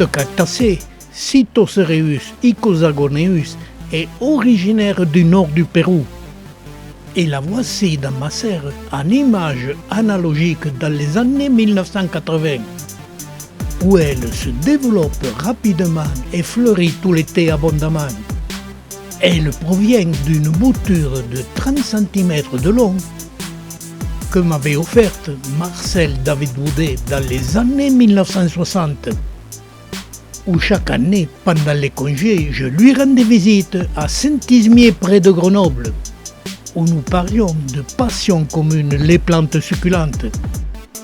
Cette cactacée, Cytocereus icosagoneus, est originaire du nord du Pérou. Et la voici dans ma serre en image analogique dans les années 1980, où elle se développe rapidement et fleurit tout l'été abondamment. Elle provient d'une bouture de 30 cm de long que m'avait offerte Marcel David Boudet dans les années 1960, où chaque année, pendant les congés, je lui rendais visite à Saint-Ismier près de Grenoble, où nous parlions de passion commune, les plantes succulentes.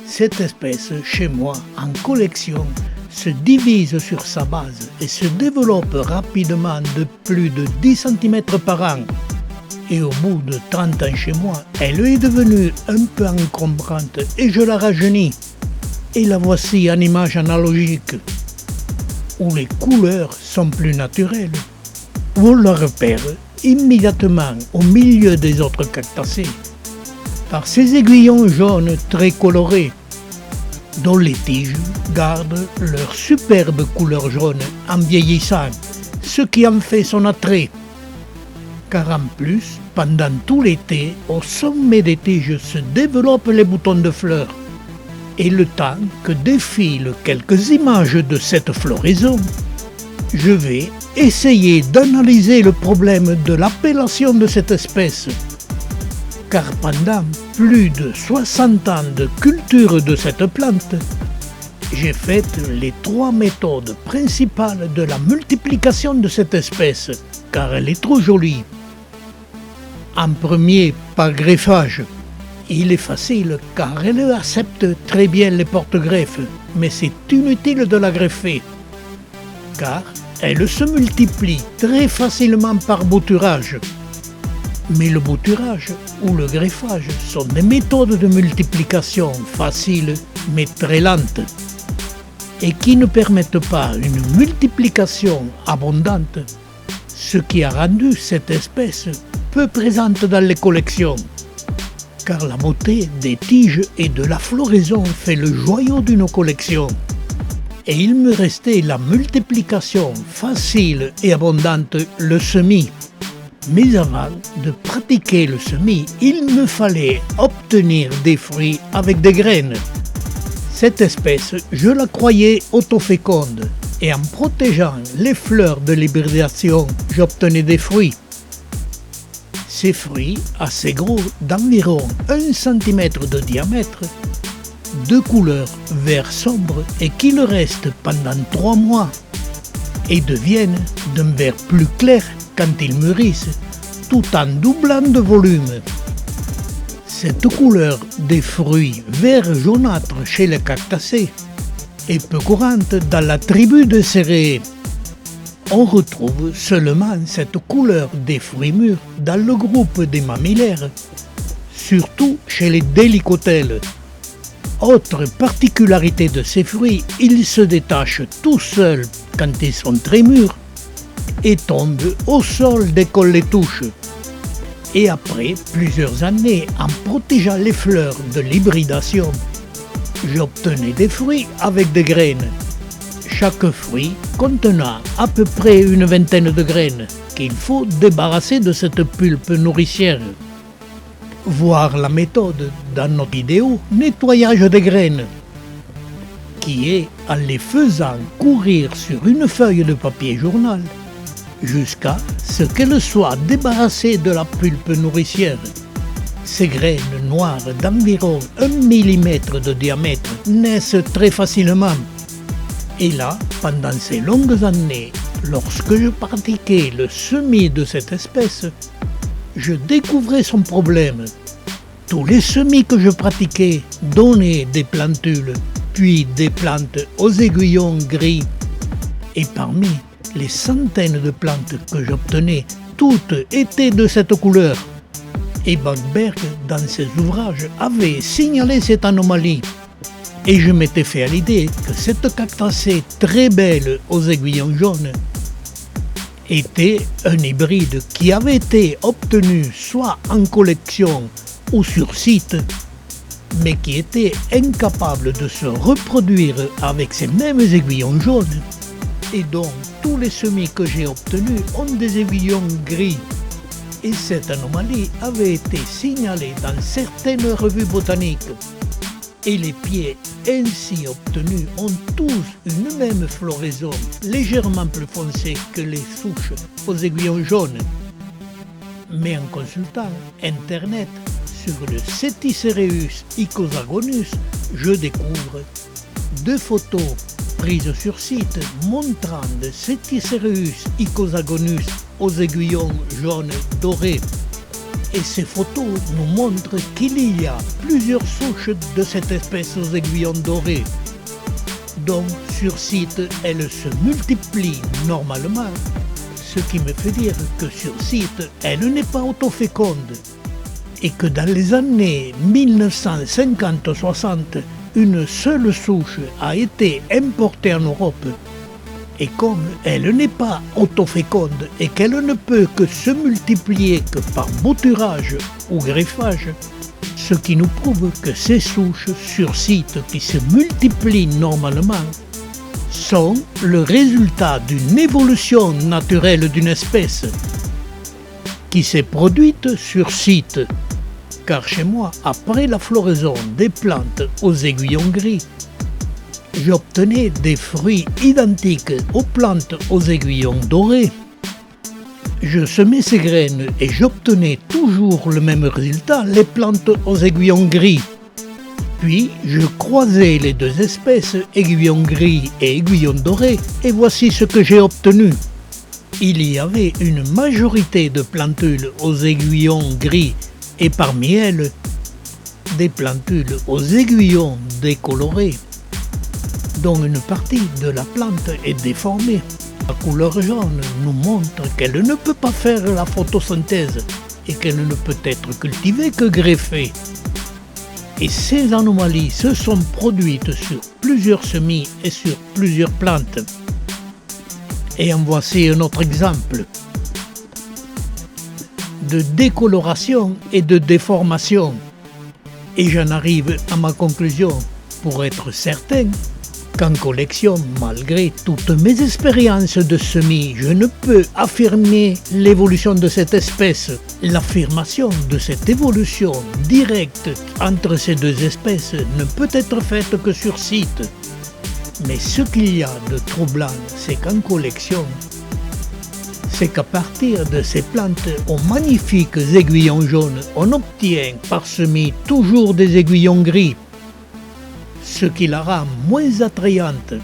Cette espèce, chez moi, en collection, se divise sur sa base et se développe rapidement de plus de 10 cm par an. Et au bout de 30 ans chez moi, elle est devenue un peu encombrante et je la rajeunis. Et la voici en image analogique, où les couleurs sont plus naturelles. On la repère immédiatement au milieu des autres cactacées par ces aiguillons jaunes très colorés, dont les tiges gardent leur superbe couleur jaune en vieillissant, ce qui en fait son attrait. Car en plus, pendant tout l'été, au sommet des tiges se développent les boutons de fleurs. Et le temps que défilent quelques images de cette floraison, je vais essayer d'analyser le problème de l'appellation de cette espèce. Car pendant plus de 60 ans de culture de cette plante, j'ai fait les 3 méthodes principales de la multiplication de cette espèce, car elle est trop jolie. En premier, par greffage. Il est facile car elle accepte très bien les porte-greffes, mais c'est inutile de la greffer, car elle se multiplie très facilement par bouturage. Mais le bouturage ou le greffage sont des méthodes de multiplication faciles mais très lentes et qui ne permettent pas une multiplication abondante, ce qui a rendu cette espèce peu présente dans les collections. Car la beauté des tiges et de la floraison fait le joyau d'une collection. Et il me restait la multiplication facile et abondante, le semis. Mais avant de pratiquer le semis, il me fallait obtenir des fruits avec des graines. Cette espèce, je la croyais autoféconde, et en protégeant les fleurs de l'hybridation, j'obtenais des fruits. Ces fruits, assez gros, d'environ 1 cm de diamètre, de couleur vert sombre et qui le restent pendant 3 mois et deviennent d'un vert plus clair quand ils mûrissent, tout en doublant de volume. Cette couleur des fruits vert jaunâtre chez les cactacées est peu courante dans la tribu des céréées. On retrouve seulement cette couleur des fruits mûrs dans le groupe des mammillaires, surtout chez les délicotelles. Autre particularité de ces fruits, ils se détachent tout seuls quand ils sont très mûrs et tombent au sol dès qu'on les touche. Et après plusieurs années en protégeant les fleurs de l'hybridation, j'obtenais des fruits avec des graines. Chaque fruit contenant à peu près une vingtaine de graines qu'il faut débarrasser de cette pulpe nourricière. Voir la méthode dans notre vidéo nettoyage des graines, qui est en les faisant courir sur une feuille de papier journal jusqu'à ce qu'elles soient débarrassées de la pulpe nourricière. Ces graines noires d'environ 1 mm de diamètre naissent très facilement. Et là, pendant ces longues années, lorsque je pratiquais le semis de cette espèce, je découvrais son problème. Tous les semis que je pratiquais donnaient des plantules, puis des plantes aux aiguillons gris. Et parmi les centaines de plantes que j'obtenais, toutes étaient de cette couleur. Et Bamberg, dans ses ouvrages, avait signalé cette anomalie. Et je m'étais fait à l'idée que cette cactacée très belle aux aiguillons jaunes était un hybride qui avait été obtenu soit en collection ou sur site, mais qui était incapable de se reproduire avec ces mêmes aiguillons jaunes Et donc, tous les semis que j'ai obtenus ont des aiguillons gris. Et cette anomalie avait été signalée dans certaines revues botaniques. Et les pieds ainsi obtenus ont tous une même floraison, légèrement plus foncée que les souches aux aiguillons jaunes. Mais en consultant Internet sur le Seticereus icosagonus, je découvre 2 photos prises sur site montrant le Seticereus icosagonus aux aiguillons jaunes dorés. Et ces photos nous montrent qu'il y a plusieurs souches de cette espèce aux aiguillons dorés. Donc sur site, elles se multiplient normalement, ce qui me fait dire que sur site, elle n'est pas autoféconde. Et que dans les années 1950-60, une seule souche a été importée en Europe. Et comme elle n'est pas autoféconde et qu'elle ne peut que se multiplier que par bouturage ou greffage, ce qui nous prouve que ces souches sur site qui se multiplient normalement sont le résultat d'une évolution naturelle d'une espèce qui s'est produite sur site. Car chez moi, après la floraison des plantes aux aiguillons gris, j'obtenais des fruits identiques aux plantes aux aiguillons dorés. Je semais ces graines et j'obtenais toujours le même résultat, les plantes aux aiguillons gris. Puis je croisais les 2 espèces, aiguillons gris et aiguillons dorés, et voici ce que j'ai obtenu. Il y avait une majorité de plantules aux aiguillons gris et parmi elles, des plantules aux aiguillons décolorés, dont une partie de la plante est déformée. La couleur jaune nous montre qu'elle ne peut pas faire la photosynthèse et qu'elle ne peut être cultivée que greffée. Et ces anomalies se sont produites sur plusieurs semis et sur plusieurs plantes. Et en voici un autre exemple de décoloration et de déformation. Et j'en arrive à ma conclusion pour être certain qu'en collection, malgré toutes mes expériences de semis, je ne peux affirmer l'évolution de cette espèce. L'affirmation de cette évolution directe entre ces 2 espèces ne peut être faite que sur site. Mais ce qu'il y a de troublant, c'est qu'en collection, c'est qu'à partir de ces plantes aux magnifiques aiguillons jaunes, on obtient par semis toujours des aiguillons gris, ce qui la rend moins attrayante